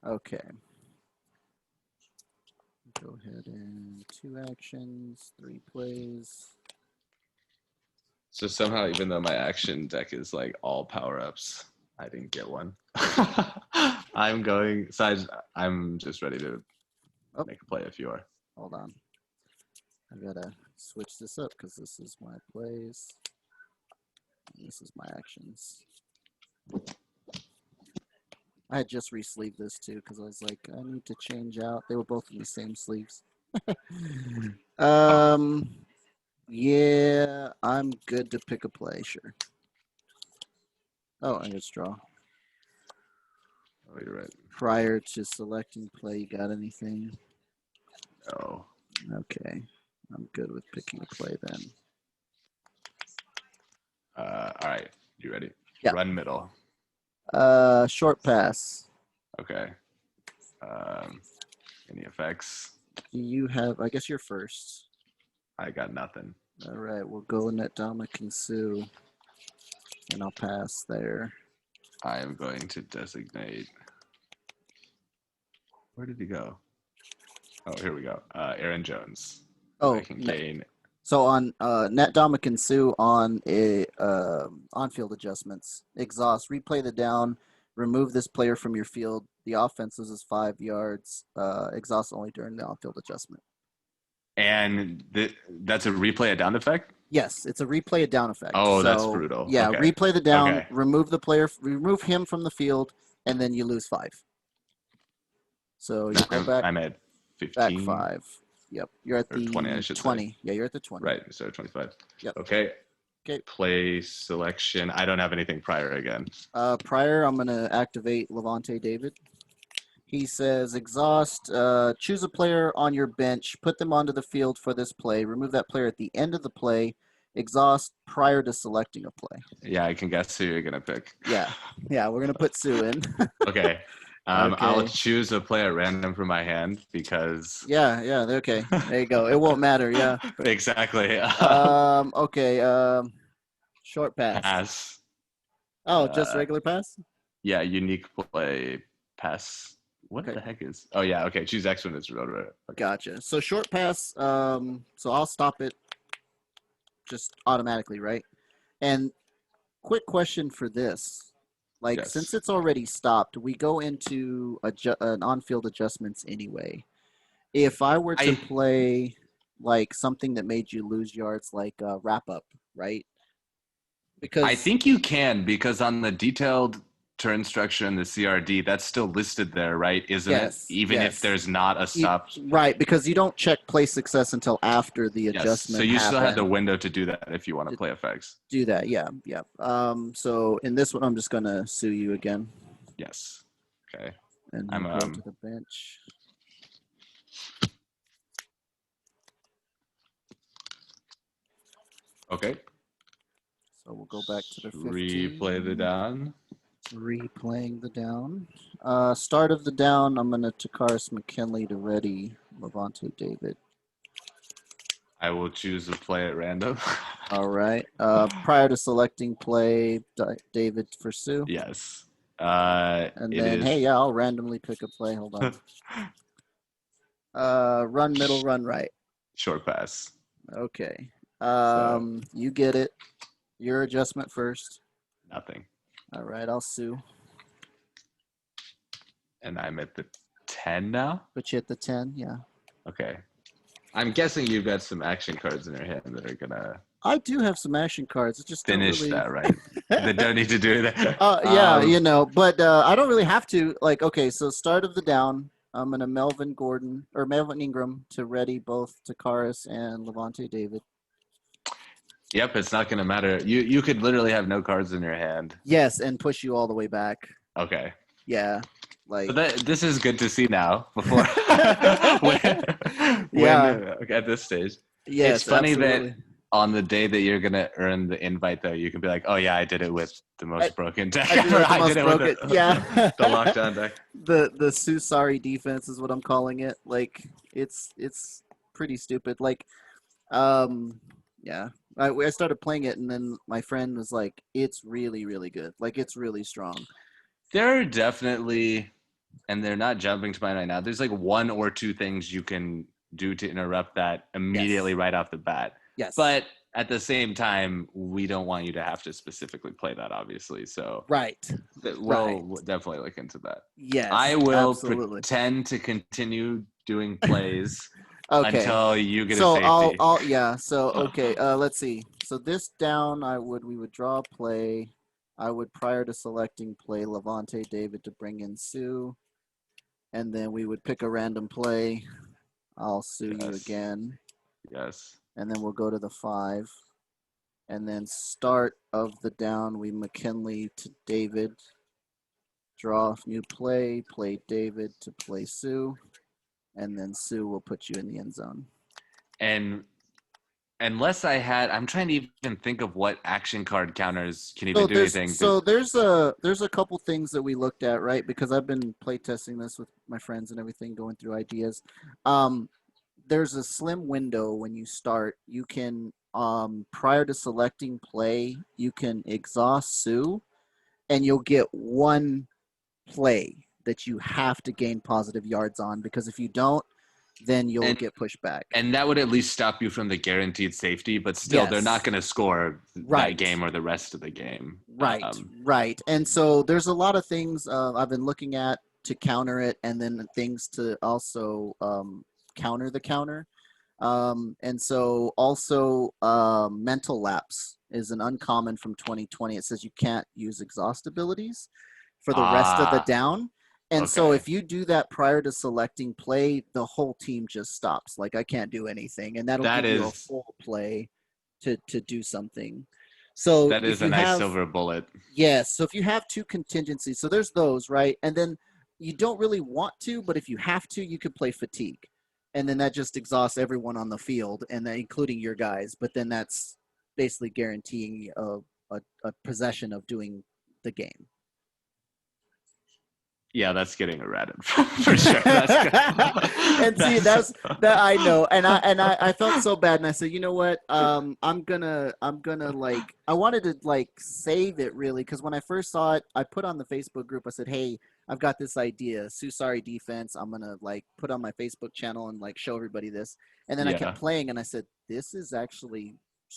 Okay. Go ahead and 2 actions, 3 plays. So somehow, even though my action deck is like all power ups, I didn't get one. I'm going. So I'm just ready to Oh, make a play if you are. hold on. I gotta switch this up because this is my plays. And this is my actions. I had just re-sleeved this too because I was like, I need to change out. They were both in the same sleeves. um, yeah, I'm good to pick a play. Sure. Oh, I just draw. Oh, you're right. Prior to selecting play, you got anything? No. Okay, I'm good with picking a play then. All right. You ready? Yeah. Run middle. Short pass. Okay. Any effects? Do you have? I guess you're first. I got nothing. All right, we'll go net Dominic and Sue, and I'll pass there. I am going to designate. Where did he go? Oh, here we go. Aaron Jones. Oh, I can gain. so on net Dominic and Sue on a on-field adjustments, exhaust, replay the down, remove this player from your field. The offense loses 5 yards. Exhaust only during the on-field adjustment. And that's a replay a down effect? Yes, it's a replay a down effect. Oh, so, that's brutal. Yeah, Okay. replay the down, Okay. remove the player, remove him from the field, and then you lose 5. So you go back. I'm at 15. Back 5. Yep, you're at or the 20, I should 20. say. Yeah, you're at the 20. Right, so 25. Yep. Okay. Okay. Play selection. I don't have anything prior again. Prior, I'm going to activate Levante David. He says, exhaust, choose a player on your bench, put them onto the field for this play, remove that player at the end of the play, exhaust prior to selecting a play. Yeah, I can guess who you're going to pick. Yeah, we're going to put Sue in. Okay. Okay. I'll choose a play at random from my hand because. Yeah, okay. There you go. It won't matter, yeah. Exactly. Okay, short pass. Pass. Oh, just regular pass? Yeah, unique play pass. What Okay. the heck is? Oh yeah, okay. Choose X when it's road. Okay. Gotcha. So short pass. So I'll stop it just automatically, right? And quick question for this: like, Yes. since it's already stopped, we go into an on-field adjustments anyway. If I were to play like something that made you lose yards, like wrap up, right? Because I think you can, because on the detailed turn structure in the CRD, that's still listed there, right? Isn't it? Even if there's not a stop. Right, because you don't check play success until after the adjustment. So you still happened. have the window to do that if you want to play effects. Do that, yeah. So in this one, I'm just gonna sue you again. Yes. Okay. And I'm go to the bench. Okay. So we'll go back to the 15. Replay the down. Replaying the down. Start of the down, I'm going to Takaris McKinley to ready Levante David. I will choose a play at random. All right. Prior to selecting play, David for Sue. Yes. And then, hey, yeah, I'll randomly pick a play. Hold on. Run middle, run right. Short pass. Okay. You get it. Your adjustment first. Nothing. All right, I'll sue. And I'm at the 10 now? But you at the 10, yeah. Okay. I'm guessing you've got some action cards in your hand that are going to... I do have some action cards. It just finish really... that, right? They don't need to do that. Yeah, but I don't really have to. Like, okay, so start of the down, I'm going to Melvin Ingram to ready both Takaris and Levante David. Yep, it's not going to matter. You could literally have no cards in your hand. Yes, and push you all the way back. Okay. Yeah. Like, so this is good to see now before at this stage. Yes, it's funny absolutely. that on the day that you're gonna earn the invite, though, you can be like, "Oh yeah, I did it with the most broken deck. I did it with the lockdown deck. The Susari defense is what I'm calling it. Like, it's pretty stupid. Like, yeah. I started playing it, and then my friend was like, "It's really, really good. Like, it's really strong." There are definitely and they're not jumping to mind right now. There's like one or two things you can do to interrupt that immediately Yes. right off the bat. Yes. But at the same time, we don't want you to have to specifically play that, obviously. So Right. Right. we'll definitely look into that. I Yes. will Absolutely. pretend to continue doing plays Okay. until you get a So safety. yeah. So okay. Let's see. So this down, we would draw a play. I would, prior to selecting play, Levante David to bring in Sue, and then we would pick a random play. I'll sue you Yes. again, Yes. and then we'll go to the 5, and then start of the down. We McKinley to David. Draw new play. Play David to play Sue, and then Sue will put you in the end zone. And unless I'm trying to even think of what action card counters can even So do anything. there's a couple things that we looked at, right? Because I've been playtesting this with my friends and everything, going through ideas. There's a slim window when you start. You can, prior to selecting play, you can exhaust Sue, and you'll get one play that you have to gain positive yards on, because if you don't, then you'll and get pushed back. and that would at least stop you from the guaranteed safety, but still they're not Yes. going to score that Right. game or the rest of the game. Right, right. And so there's a lot of things I've been looking at to counter it, and then things to also counter the counter. And so also mental lapse is an uncommon from 2020. It says you can't use exhaust abilities for the rest of the Ah, down. And so okay. if you do that prior to selecting play, the whole team just stops. Like, I can't do anything, and that'll That give you a is full play to do something. So that if is a you nice have, silver bullet. yes, so if you have two contingencies, so there's those, right? And then you don't really want to, but if you have to, you could play fatigue. And then that just exhausts everyone on the field, and then including your guys. But then that's basically guaranteeing a possession of doing the game. Yeah, that's getting errated for sure. That's good. And see, That's that I know, and I felt so bad, and I said, you know what, I'm gonna like, I wanted to like save it really, because when I first saw it, I put on the Facebook group. I said, hey, I've got this idea, Susari defense. I'm gonna like put on my Facebook channel and like show everybody this, and then I kept yeah. playing, and I said, this is actually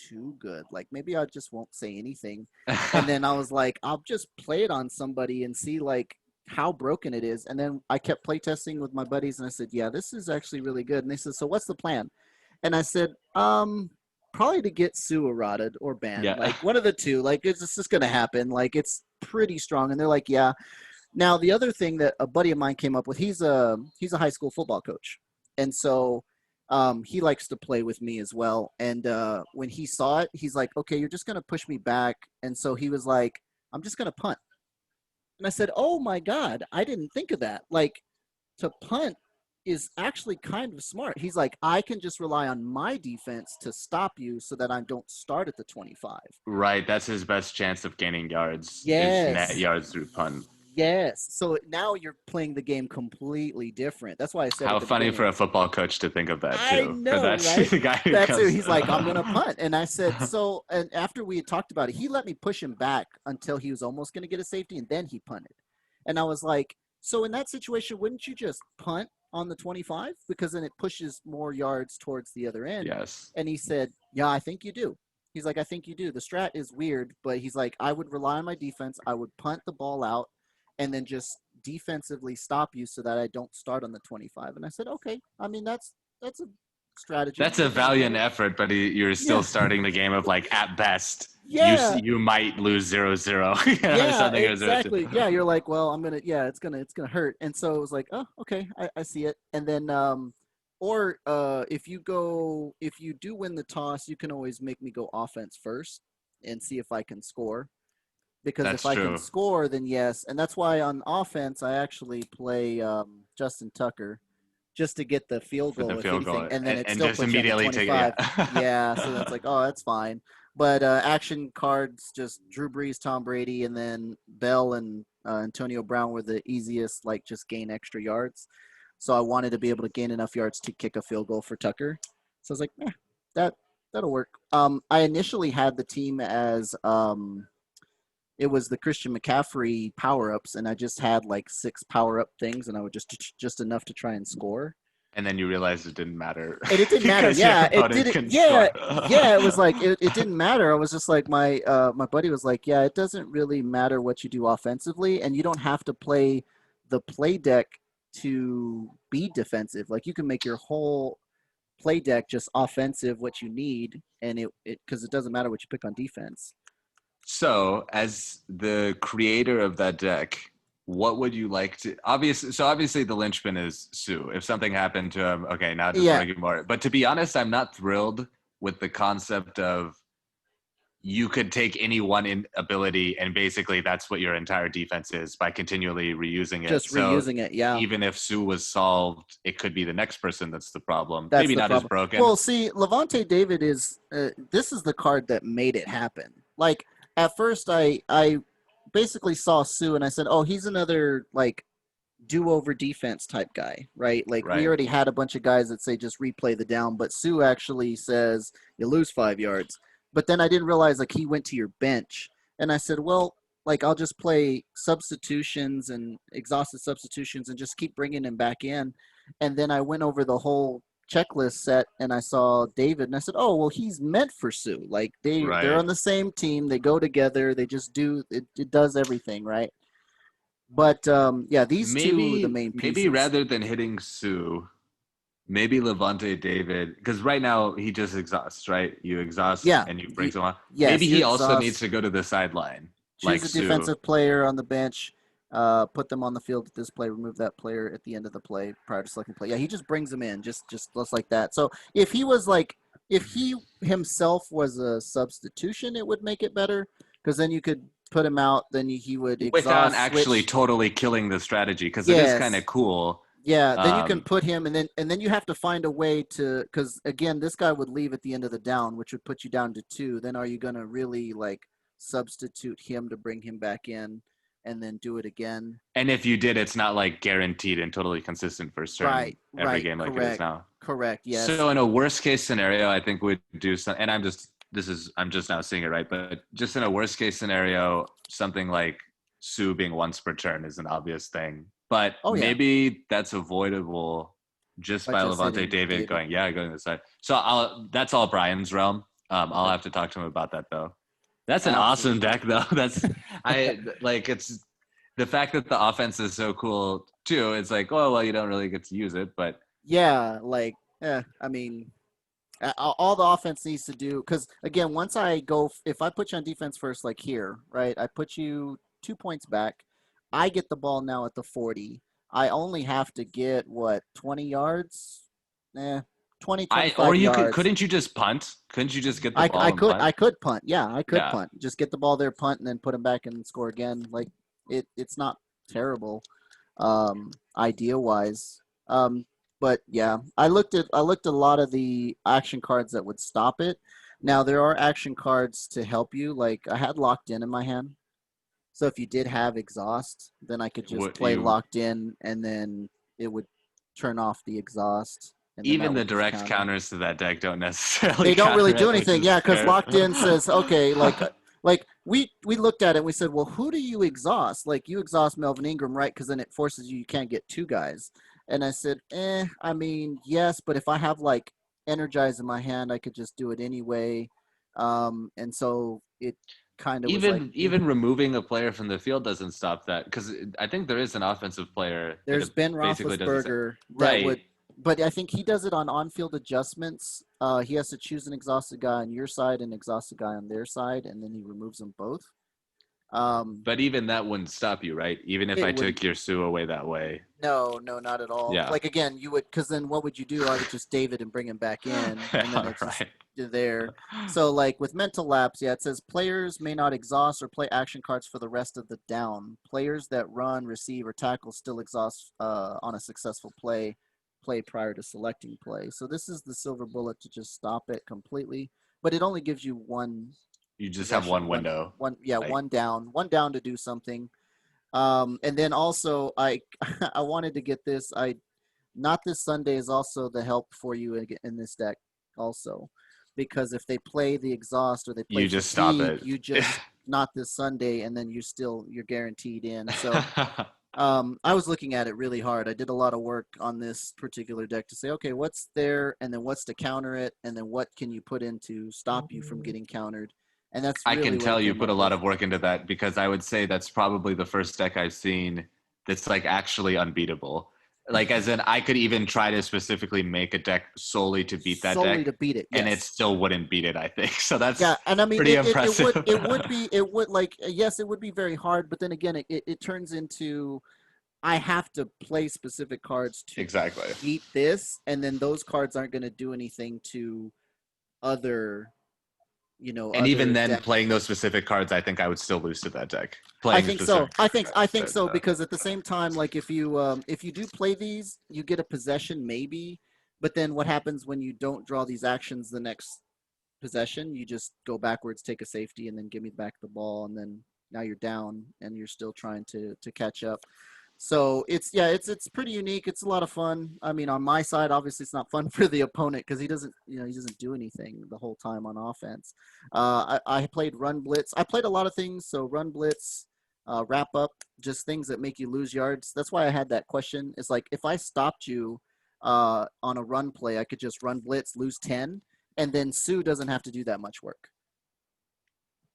too good. Like, maybe I just won't say anything, and then I was like, I'll just play it on somebody and see like how broken it is. And then I kept playtesting with my buddies, and I said, yeah, this is actually really good. And they said, so what's the plan? And I said, probably to get Sue eroded or banned, Yeah. like one of the two. Like, it's just gonna happen. Like, it's pretty strong. And they're like, yeah. Now the other thing that a buddy of mine came up with, he's a high school football coach, and so he likes to play with me as well. And when he saw it, he's like, okay, you're just gonna push me back. And so he was like, I'm just gonna punt. And I said, oh my God, I didn't think of that. Like, to punt is actually kind of smart. He's like, I can just rely on my defense to stop you so that I don't start at the 25. Right. That's his best chance of gaining yards is net Yes. yards through punt. Yes. So now you're playing the game completely different. That's why I said at How the funny for beginning, a football coach to think of that I too. For know, that right? the guy who That's it. comes. He's like, I'm gonna punt. And I said, so, and after we had talked about it, he let me push him back until he was almost gonna get a safety, and then he punted. And I was like, so in that situation, wouldn't you just punt on the 25? Because then it pushes more yards towards the other end. Yes. And he said, yeah, I think you do. He's like, I think you do. The strat is weird, but he's like, I would rely on my defense. I would punt the ball out and then just defensively stop you so that I don't start on the 25. And I said, okay. I mean, that's a strategy. That's a We can look at valiant it. effort, but you're still Yeah. starting the game of like at best Yeah. you might lose 0-0 or Yeah, something or 0-2. exactly. Yeah, you're like, well, yeah, it's gonna hurt. And so it was like, oh, okay, I see it. And then or if you do win the toss, you can always make me go offense first and see if I can score. Because if That's I can true score, then yes. And that's why on offense I actually play Justin Tucker just to get the field for the goal if field anything, goal and then it and still just puts you on the immediately take it. 25. Yeah. Yeah, so that's like, oh, that's fine. But action cards, just Drew Brees, Tom Brady, and then Bell and Antonio Brown were the easiest, like just gain extra yards. So I wanted to be able to gain enough yards to kick a field goal for Tucker. So I was like, that that'll work. I initially had the team as it was the Christian McCaffrey power ups, and I just had like 6 power up things, and I would just enough to try and score. And then you realized it didn't matter And it didn't matter. because your Yeah, it opponent didn't. can Yeah, score. yeah. It was like it didn't matter. I was just like my buddy was like, yeah, it doesn't really matter what you do offensively, and you don't have to play the play deck to be defensive. Like you can make your whole play deck just offensive, what you need, and it because it doesn't matter what you pick on defense. So, as the creator of that deck, what would you like to obviously the linchpin is Sue. If something happened to him, okay, now just Yeah, bring him more. But to be honest, I'm not thrilled with the concept of you could take any one ability and basically that's what your entire defense is by continually reusing it. just So reusing it. Yeah. even if Sue was solved, it could be the next person that's the problem. That's Maybe the not as problem. broken. Well, see, Levante David is this is the card that made it happen. Like at first, I basically saw Sue and I said, oh, he's another like do-over defense type guy, right? Like we Right. already had a bunch of guys that say just replay the down, but Sue actually says you lose 5 yards. But then I didn't realize like he went to your bench, and I said, well, like I'll just play substitutions and exhausted substitutions and just keep bringing him back in. And then I went over the whole checklist set and I saw David and I said, oh, well, he's meant for Sue. Like they're Right. on the same team. They go together. They just do it. It does everything right. But yeah, these two the Maybe main maybe pieces. rather than hitting Sue, maybe Levante David, because right now he just exhausts, right? You exhaust Yeah, and you bring someone. Maybe yes, you he also needs exhaust. to go to the sideline, Choose like a Sue. defensive player on the bench. Put them on the field at this play. Remove that player at the end of the play prior to selecting play. Yeah, he just brings them in, just like that. So if he was like, if he himself was a substitution, it would make it better because then you could put him out. Then he would Without exhaust, actually switch. totally killing the strategy, because it is kind of Yes, cool. yeah, then you can Um, put him, and then you have to find a way to, because again, this guy would leave at the end of the down, which would put you down to 2. Then are you gonna really like substitute him to bring him back in, and then do it again? and if you did, it's not like guaranteed and totally consistent first turn Right, every right, game like it is correct, now. correct. Yes. So in a worst case scenario, I think we'd do some, and I'm just now seeing it right, but just in a worst case scenario, something like Sue being once per turn is an obvious thing, but Oh yeah, maybe that's avoidable just by by just Levante hitting David David. going, yeah, going to the side. So that's all Brian's realm. I'll Okay, have to talk to him about that though. That's an awesome absolutely. deck though. I like it's the fact that the offense is so cool too. It's like, oh well, you don't really get to use it, but Yeah, like, I mean, all the offense needs to do, because again, once I go, if I put you on defense first, like here, right, I put you 2 points back. I get the ball now at the 40. I only have to get what, 20 yards? Eh, 20, or 25 you could yards. couldn't you just punt? Couldn't you just get the I ball and could punt? I could punt. Yeah, I could Yeah. punt. Just get the ball there, punt, and then put him back and score again. Like it's not terrible, idea wise. But yeah, I looked at a lot of the action cards that would stop it. Now there are action cards to help you. Like I had locked in my hand, so if you did have exhaust, then I could just What play you locked in, and then it would turn off the exhaust, and then that even the would just direct counter. counters to that deck don't necessarily They don't counter really do it, which anything. is Yeah, because fair. locked in says okay, like we looked at it and we said, well, who do you exhaust? Like you exhaust Melvin Ingram, right? Because then it forces you can't get 2 guys. And I said, I mean, yes, but if I have like energize in my hand, I could just do it anyway. And so it kind of was like, Even removing a player from the field doesn't stop that because I think there is an offensive player that there's Ben basically does the same. Roethlisberger that Right. would, but I think he does it on field adjustments. He has to choose an exhausted guy on your side and exhaust a guy on their side, and then he removes them both. Um, But even that wouldn't stop you, right? Even if it I wouldn't. took your Sue away that way. No, no, not at all. Yeah. Like again, you would, because then what would you do? I would just David and bring him back in, and then Yeah, it's just right. there. So like with mental lapse, yeah, it says players may not exhaust or play action cards for the rest of the down. Players that run, receive, or tackle still exhaust on a successful play prior to selecting play. So this is the silver bullet to just stop it completely. But it only gives you one You just have possession, one window. yeah, Like one down to do something. And then also I I wanted to get this. I not this Sunday is also the help for you in this deck also, because if they play the exhaust or they play you just stop fatigue, it. you just not this Sunday, and then you're guaranteed in. So I was looking at it really hard. I did a lot of work on this particular deck to say, okay, what's there, and then what's to counter it, and then what can you put in to stop you from getting countered, and that's I really can what it tell you came put up a lot with. of work into that because I would say that's probably the first deck I've seen that's like actually unbeatable. Like as in I could even try to specifically make a deck solely to beat that Solely deck to beat it, and it yes. still wouldn't beat it, I think. So that's Yeah, and I mean pretty impressive. it would like yes, it would be very hard, but then again it turns into I have to play specific cards to Exactly. beat this, and then those cards aren't going to do anything to other, And even other then deck. playing those specific cards, I think I would still lose to that deck. I Playing think so. specific cards. I think So, so because at the same time, like if you do play these, you get a possession maybe, but then what happens when you don't draw these actions the next possession? You just go backwards, take a safety, and then give me back the ball, and then now you're down and you're still trying to catch up. So it's pretty unique. It's a lot of fun. I mean, on my side, obviously, it's not fun for the opponent because he doesn't do anything the whole time on offense. I played Run Blitz. I played a lot of things. So Run Blitz, Wrap Up, just things that make you lose yards. That's why I had that question. It's like if I stopped you on a run play, I could just Run Blitz, lose 10, and then Sue doesn't have to do that much work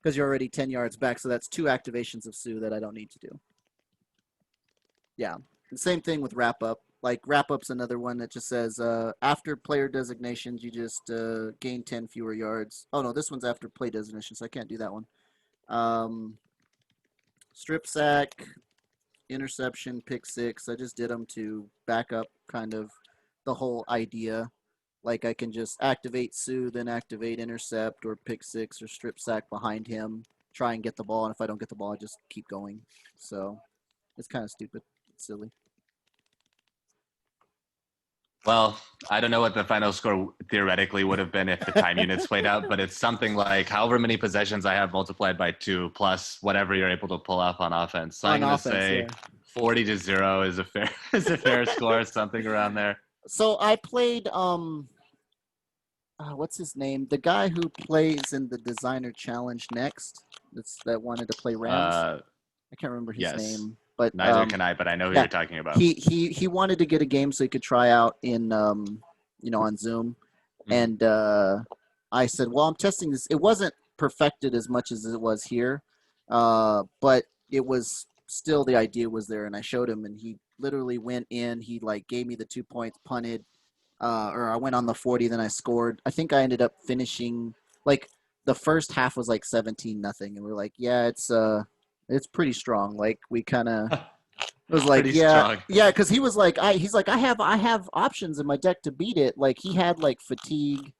because you're already 10 yards back. So that's 2 activations of Sue that I don't need to do. Yeah. Same thing with Wrap Up. Like Wrap Up's another one that just says after player designations, you just gain 10 fewer yards. Oh no, this one's after play designation, so I can't do that one. Strip sack, interception, pick six. I just did them to back up kind of the whole idea. Like I can just activate Sue, then activate intercept or pick six or strip sack behind him, try and get the ball, and if I don't get the ball, I just keep going. So it's kind of stupid, it's silly. well, I don't know what the final score theoretically would have been if the time units played out, but it's something like however many possessions I have multiplied by 2 plus whatever you're able to pull off on offense. So I'm On going to offense, say yeah. 40-0 is a fair is a fair score, something around there. So I played what's his name? The guy who plays in the designer challenge next. That wanted to play Rams. Uh, I can't remember his yes, name, but neither can I, but I know who yeah, you're talking about. he wanted to get a game so he could try out in on Zoom, Mhm. and I said, well, I'm testing this. It wasn't perfected as much as it was here, but it was still the idea was there, and I showed him, and he literally went in. He like gave me the 2 points, punted, or I went on the 40, then I scored. I think I ended up finishing like the first half was like 17-0, and we're like, yeah, it's pretty strong. Like we kind of it was like, Pretty yeah, strong. yeah, because he's like, I have options in my deck to beat it. Like he had like fatigue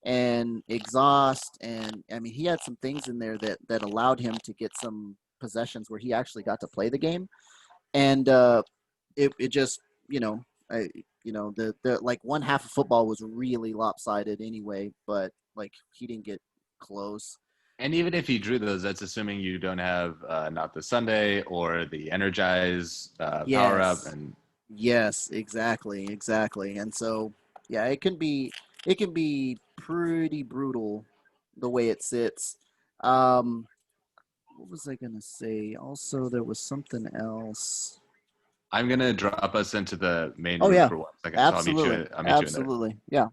and exhaust, and I mean he had some things in there that allowed him to get some possessions where he actually got to play the game, and it just I the like one half of football was really lopsided anyway, but like he didn't get close. And even if you drew those, that's assuming you don't have not the Sunday or the Energize power up. Yes. And Yes, exactly. And so, yeah, it can be pretty brutal the way it sits. Um, what was I gonna say? Also, there was something else. I'm gonna drop us into the main Oh room yeah, for 1 second, so absolutely, I'll meet you in there. absolutely. Yeah.